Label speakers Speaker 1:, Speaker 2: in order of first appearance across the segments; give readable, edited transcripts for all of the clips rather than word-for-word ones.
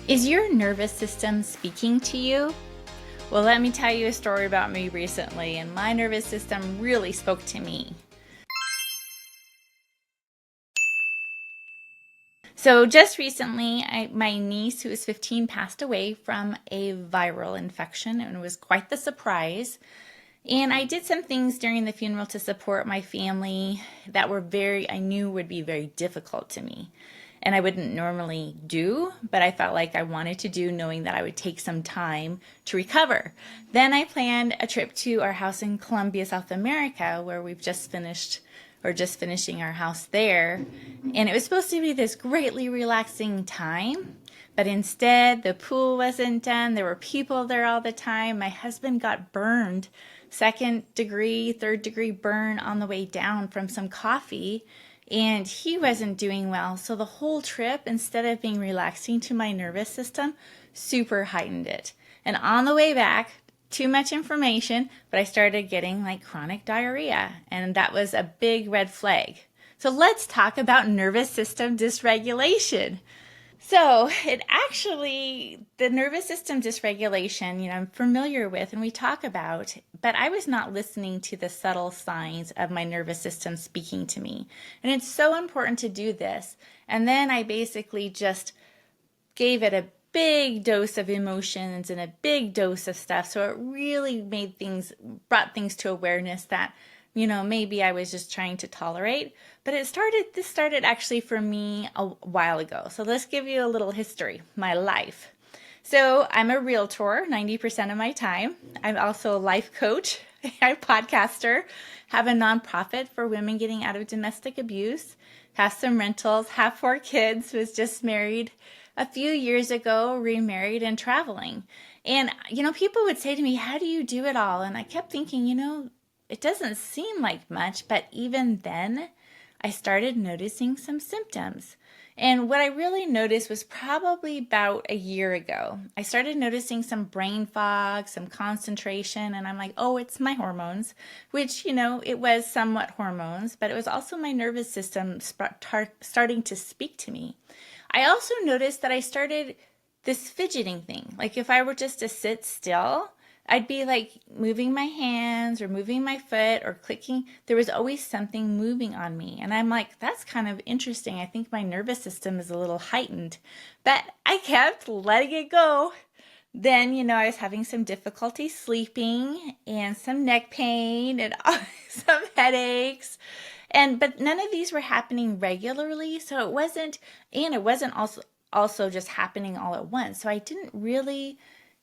Speaker 1: Is your nervous system speaking to you? Well, let me tell you a story about me recently, and my nervous system really spoke to me. So just recently, my niece, who is 15, passed away from a viral infection, and it was quite the surprise. And I did some things during the funeral to support my family that I knew would be very difficult to me. And I wouldn't normally do, but I felt like I wanted to do, knowing that I would take some time to recover. Then I planned a trip to our house in Colombia, South America, where we've just finished or just finishing our house there. And it was supposed to be this greatly relaxing time, but instead the pool wasn't done. There were people there all the time. My husband got burned, second degree, third degree burn on the way down from some coffee. And he wasn't doing well. So the whole trip, instead of being relaxing to my nervous system, super heightened it. And on the way back, too much information, but I started getting like chronic diarrhea. And that was a big red flag. So let's talk about nervous system dysregulation. So the nervous system dysregulation, I'm familiar with and we talk about, but I was not listening to the subtle signs of my nervous system speaking to me. And it's so important to do this. And then I basically just gave it a big dose of emotions and a big dose of stuff. So it really brought things to awareness that maybe I was just trying to tolerate. But this started actually for me a while ago. So let's give you a little history, my life. So I'm a realtor 90% of my time. I'm also a life coach, I'm a podcaster, have a nonprofit for women getting out of domestic abuse, have some rentals, have 4 kids, was just married a few years ago, remarried and traveling. And, people would say to me, how do you do it all? And I kept thinking, it doesn't seem like much, but even then, I started noticing some symptoms. And what I really noticed was probably about a year ago. I started noticing some brain fog, some concentration, and I'm like, oh, it's my hormones, which, it was somewhat hormones, but it was also my nervous system starting to speak to me. I also noticed that I started this fidgeting thing. Like if I were just to sit still, I'd be like moving my hands or moving my foot or clicking. There was always something moving on me. And I'm like, that's kind of interesting. I think my nervous system is a little heightened. But I kept letting it go. Then, I was having some difficulty sleeping and some neck pain and some headaches. But none of these were happening regularly. So it wasn't also just happening all at once. So I didn't really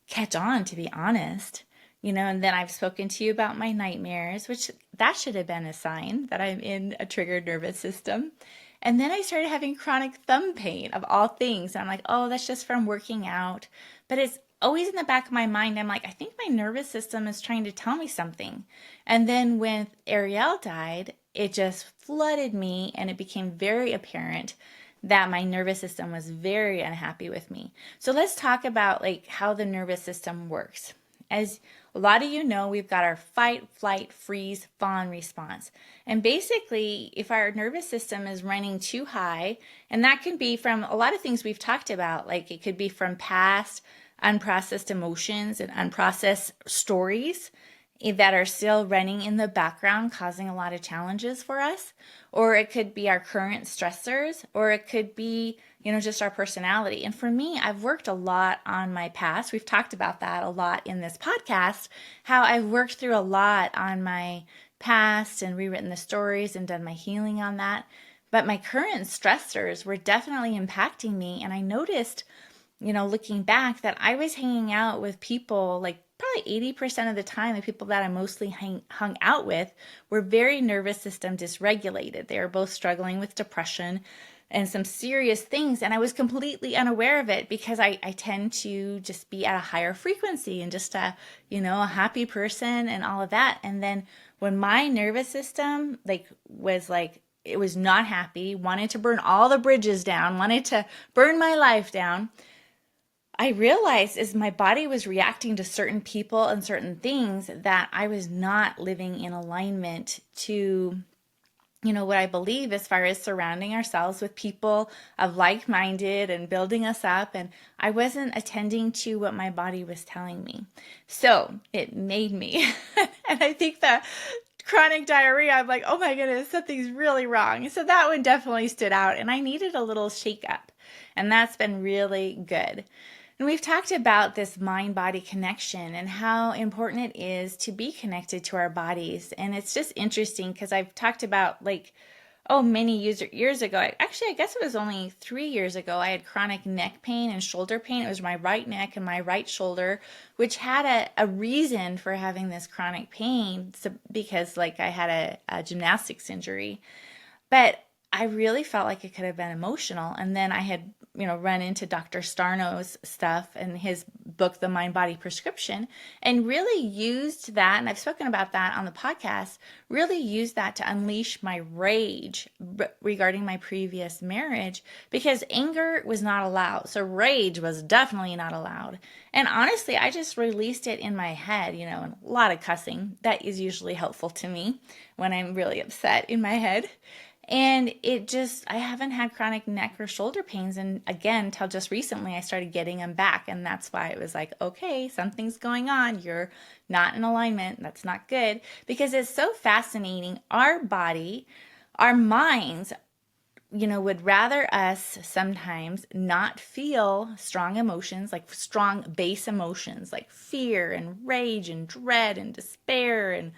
Speaker 1: catch on, to be honest. And then I've spoken to you about my nightmares, which that should have been a sign that I'm in a triggered nervous system. And then I started having chronic thumb pain of all things. And I'm like, oh, that's just from working out. But it's always in the back of my mind. I'm like, I think my nervous system is trying to tell me something. And then when Ariel died, it just flooded me and it became very apparent that my nervous system was very unhappy with me. So let's talk about how the nervous system works. As a lot of you know, we've got our fight, flight, freeze, fawn response. And basically, if our nervous system is running too high, and that can be from a lot of things we've talked about, like it could be from past unprocessed emotions and unprocessed stories that are still running in the background, causing a lot of challenges for us. Or it could be our current stressors, or it could be, just our personality. And for me, I've worked a lot on my past. We've talked about that a lot in this podcast, how I've worked through a lot on my past and rewritten the stories and done my healing on that. But my current stressors were definitely impacting me. And I noticed, looking back, that I was hanging out with people probably 80% of the time, the people that I mostly hung out with were very nervous system dysregulated. They were both struggling with depression and some serious things. And I was completely unaware of it because I tend to just be at a higher frequency and just a happy person and all of that. And then when my nervous system it was not happy, wanted to burn all the bridges down, wanted to burn my life down, I realized as my body was reacting to certain people and certain things that I was not living in alignment to what I believe as far as surrounding ourselves with people of like-minded and building us up. And I wasn't attending to what my body was telling me. So it made me, and I think that chronic diarrhea, I'm like, oh my goodness, something's really wrong. So that one definitely stood out, and I needed a little shake up. And that's been really good. And we've talked about this mind-body connection and how important it is to be connected to our bodies. And it's just interesting because I've talked about many years ago. Actually, I guess it was only 3 years ago. I had chronic neck pain and shoulder pain. It was my right neck and my right shoulder, which had a reason for having this chronic pain because I had a gymnastics injury. But I really felt like it could have been emotional. And then I had, run into Dr. Starno's stuff and his book, The Mind Body Prescription, and really used that. And I've spoken about that on the podcast, really used that to unleash my rage regarding my previous marriage, because anger was not allowed. So rage was definitely not allowed. And honestly, I just released it in my head, and a lot of cussing. That is usually helpful to me when I'm really upset in my head. And I haven't had chronic neck or shoulder pains. And again, till just recently, I started getting them back. And that's why it was like, okay, something's going on. You're not in alignment. That's not good. Because it's so fascinating. Our body, our minds, would rather us sometimes not feel strong emotions, like strong base emotions, like fear and rage and dread and despair and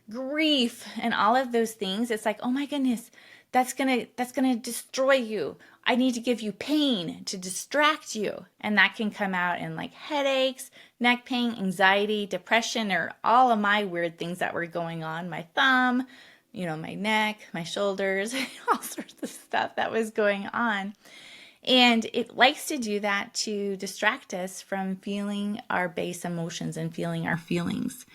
Speaker 1: grief and all of those things. It's like, oh my goodness, that's gonna destroy you. I need to give you pain to distract you. And that can come out in headaches, neck pain, anxiety, depression, or all of my weird things that were going on. My thumb, my neck, my shoulders, all sorts of stuff that was going on. And it likes to do that to distract us from feeling our base emotions and feeling our feelings.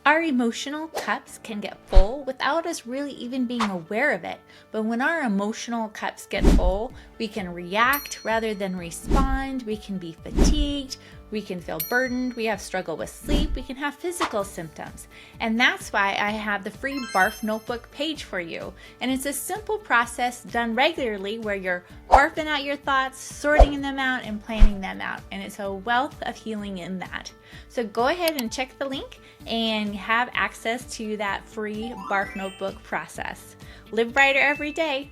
Speaker 1: Our emotional cups can get full without us really even being aware of it. But when our emotional cups get full, we can react rather than respond. We can be fatigued. We can feel burdened. We have struggle with sleep. We can have physical symptoms. And that's why I have the free Barf Notebook page for you. And it's a simple process done regularly where you're barfing out your thoughts, sorting them out, and planning them out. And it's a wealth of healing in that. So go ahead and check the link and have access to that free Barf Notebook process. Live brighter every day.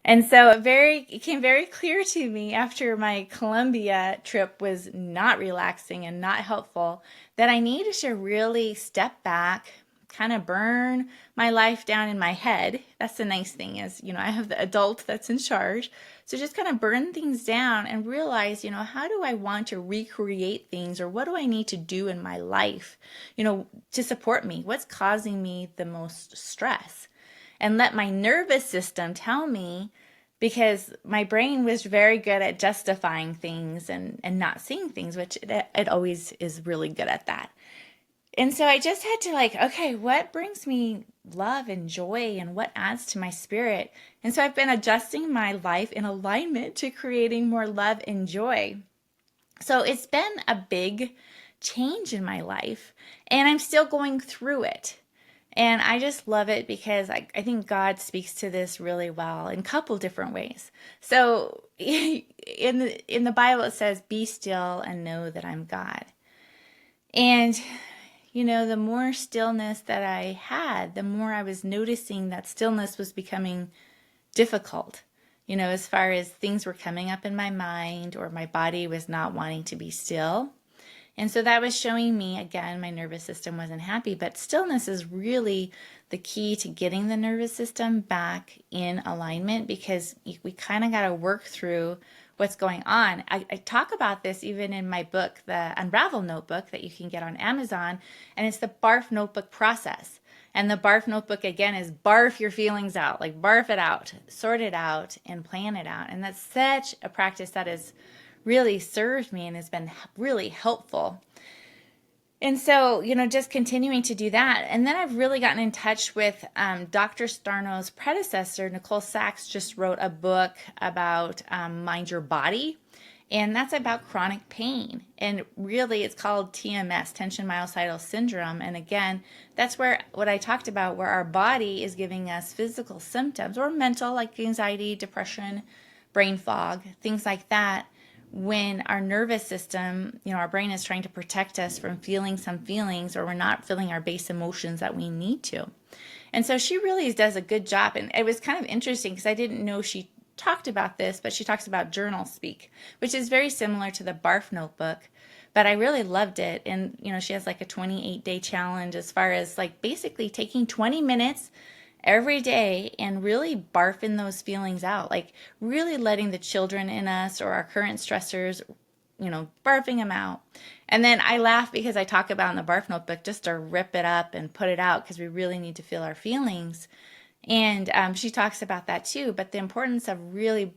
Speaker 1: And so it came very clear to me after my Colombia trip was not relaxing and not helpful that I needed to really step back, kind of burn my life down in my head. That's the nice thing is, I have the adult that's in charge. So just kind of burn things down and realize, how do I want to recreate things, or what do I need to do in my life, to support me? What's causing me the most stress? And let my nervous system tell me, because my brain was very good at justifying things and not seeing things, which it always is really good at that. And so I just had to okay, what brings me love and joy and what adds to my spirit? And so I've been adjusting my life in alignment to creating more love and joy. So it's been a big change in my life, and I'm still going through it. And I just love it because I think God speaks to this really well in a couple different ways. So in the Bible, it says, be still and know that I'm God. And, the more stillness that I had, the more I was noticing that stillness was becoming difficult, as far as things were coming up in my mind or my body was not wanting to be still. And so that was showing me, again, my nervous system wasn't happy, but stillness is really the key to getting the nervous system back in alignment, because we kind of got to work through what's going on. I talk about this even in my book, the Unravel Notebook that you can get on Amazon, and it's the Barf Notebook process. And the Barf Notebook, again, is barf your feelings out, barf it out, sort it out, and plan it out. And that's such a practice that is really served me and has been really helpful. And so, just continuing to do that. And then I've really gotten in touch with Dr. Starno's predecessor, Nicole Sachs, just wrote a book about Mind Your Body. And that's about chronic pain. And really, it's called TMS, tension myositis syndrome. And again, that's where what I talked about, where our body is giving us physical symptoms or mental, like anxiety, depression, brain fog, things like that. When our nervous system, our brain is trying to protect us from feeling some feelings, or we're not feeling our base emotions that we need to. And so she really does a good job. And it was kind of interesting because I didn't know she talked about this, but she talks about journal speak, which is very similar to the Barf notebook. But I really loved it. And, she has like a 28-day challenge as far as like basically taking 20 minutes every day and really barfing those feelings out, like really letting the children in us or our current stressors, barfing them out. And then I laugh because I talk about in the Barf notebook just to rip it up and put it out because we really need to feel our feelings. And she talks about that too, but the importance of really,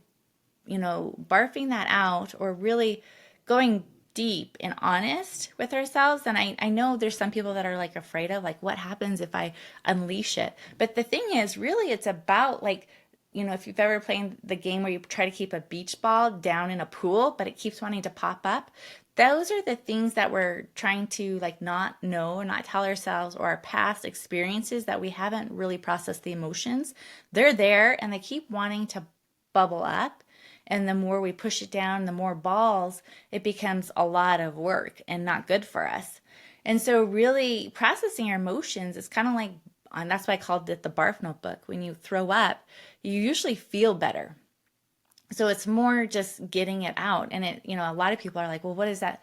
Speaker 1: barfing that out or really going deep and honest with ourselves. And I know there's some people that are like afraid of like, what happens if I unleash it? But the thing is, really, it's about like, if you've ever played the game where you try to keep a beach ball down in a pool, but it keeps wanting to pop up. Those are the things that we're trying to like not know or not tell ourselves, or our past experiences that we haven't really processed the emotions. They're there and they keep wanting to bubble up. And the more we push it down, the more balls, it becomes a lot of work and not good for us. And so really processing our emotions is kind of like, and that's why I called it the Barf notebook. When you throw up, you usually feel better. So it's more just getting it out. And a lot of people are like, well, what is that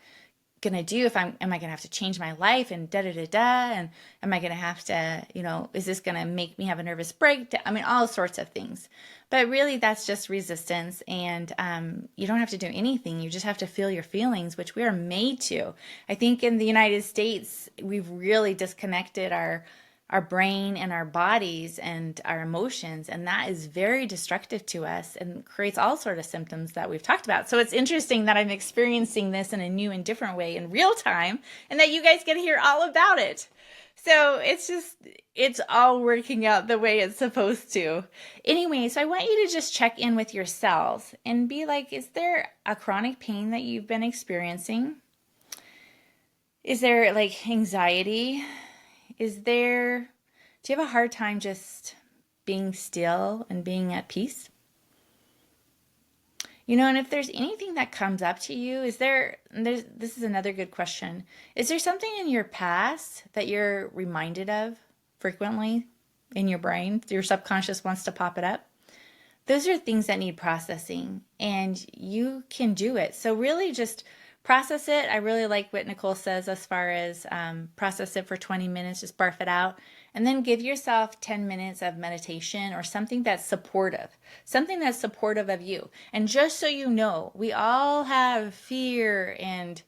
Speaker 1: going to do if am I going to have to change my life and and am I going to have to, is this going to make me have a nervous breakdown? I mean, all sorts of things. But really that's just resistance, and you don't have to do anything. You just have to feel your feelings, which we are made to. I think in the United States, we've really disconnected our brain and our bodies and our emotions, and that is very destructive to us and creates all sorts of symptoms that we've talked about. So it's interesting that I'm experiencing this in a new and different way in real time, and that you guys get to hear all about it. So it's all working out the way it's supposed to. Anyway, so I want you to just check in with yourselves and be like, is there a chronic pain that you've been experiencing? Is there like anxiety? Do you have a hard time just being still and being at peace? And if there's anything that comes up to you, this is another good question. Is there something in your past that you're reminded of frequently in your brain? Your subconscious wants to pop it up? Those are things that need processing, and you can do it. So really just process it. I really like what Nicole says as far as process it for 20 minutes, just barf it out, and then give yourself 10 minutes of meditation or something that's supportive of you. And just so you know, we all have fear and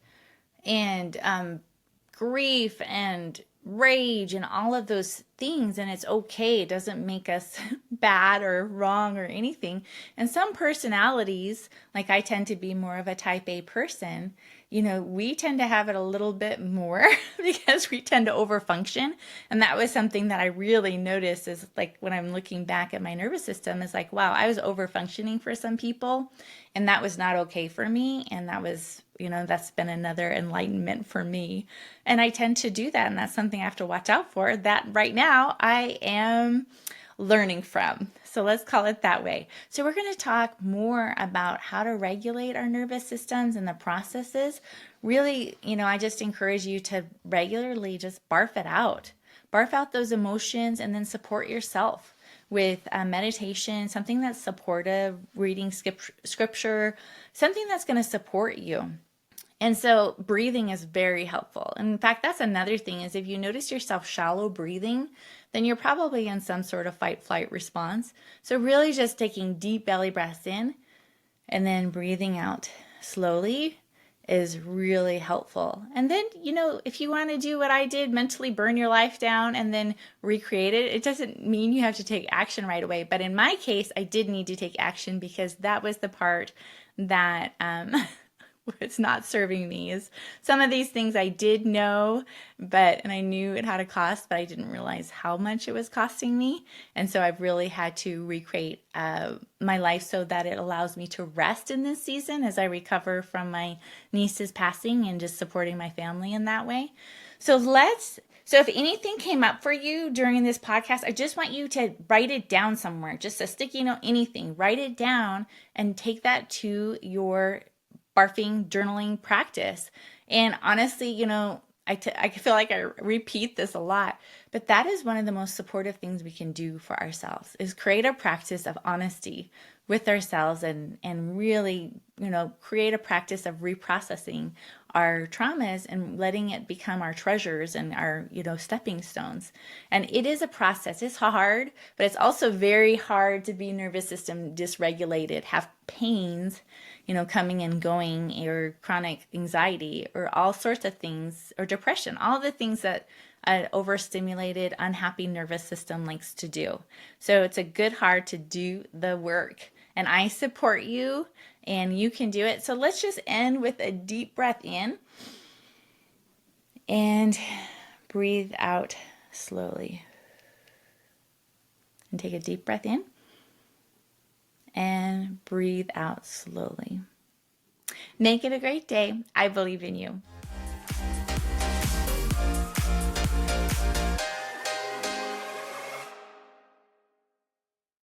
Speaker 1: grief and rage and all of those things, and it's okay. It doesn't make us bad or wrong or anything. And some personalities, like I tend to be more of a type A person, we tend to have it a little bit more because we tend to overfunction. And that was something that I really noticed is like when I'm looking back at my nervous system, is like, wow, I was overfunctioning for some people, and that was not okay for me. And that was, that's been another enlightenment for me. And I tend to do that. And that's something I have to watch out for, that right now I am learning from. So let's call it that way. So we're going to talk more about how to regulate our nervous systems and the processes. Really, I just encourage you to regularly just barf it out. Barf out those emotions and then support yourself with meditation, something that's supportive, reading scripture, something that's going to support you. And so breathing is very helpful. And in fact, that's another thing, is if you notice yourself shallow breathing, then you're probably in some sort of fight-flight response. So really just taking deep belly breaths in and then breathing out slowly is really helpful. And then, if you want to do what I did, mentally burn your life down and then recreate it, it doesn't mean you have to take action right away. But in my case, I did need to take action because that was the part that what's not serving me is some of these things I did know, and I knew it had a cost, but I didn't realize how much it was costing me. And so I've really had to recreate my life so that it allows me to rest in this season as I recover from my niece's passing and just supporting my family in that way. So if anything came up for you during this podcast, I just want you to write it down somewhere, just a sticky note, anything, write it down and take that to your barfing journaling practice. And honestly, I feel like I repeat this a lot, but that is one of the most supportive things we can do for ourselves is create a practice of honesty with ourselves and really, create a practice of reprocessing our traumas and letting it become our treasures and our, stepping stones. And it is a process. It's hard, but it's also very hard to be nervous system dysregulated, have pains, coming and going, or chronic anxiety, or all sorts of things, or depression, all the things that an overstimulated, unhappy nervous system likes to do. So it's a good heart to do the work. And I support you, and you can do it. So let's just end with a deep breath in and breathe out slowly. And take a deep breath in and breathe out slowly. Make it a great day. I believe in you.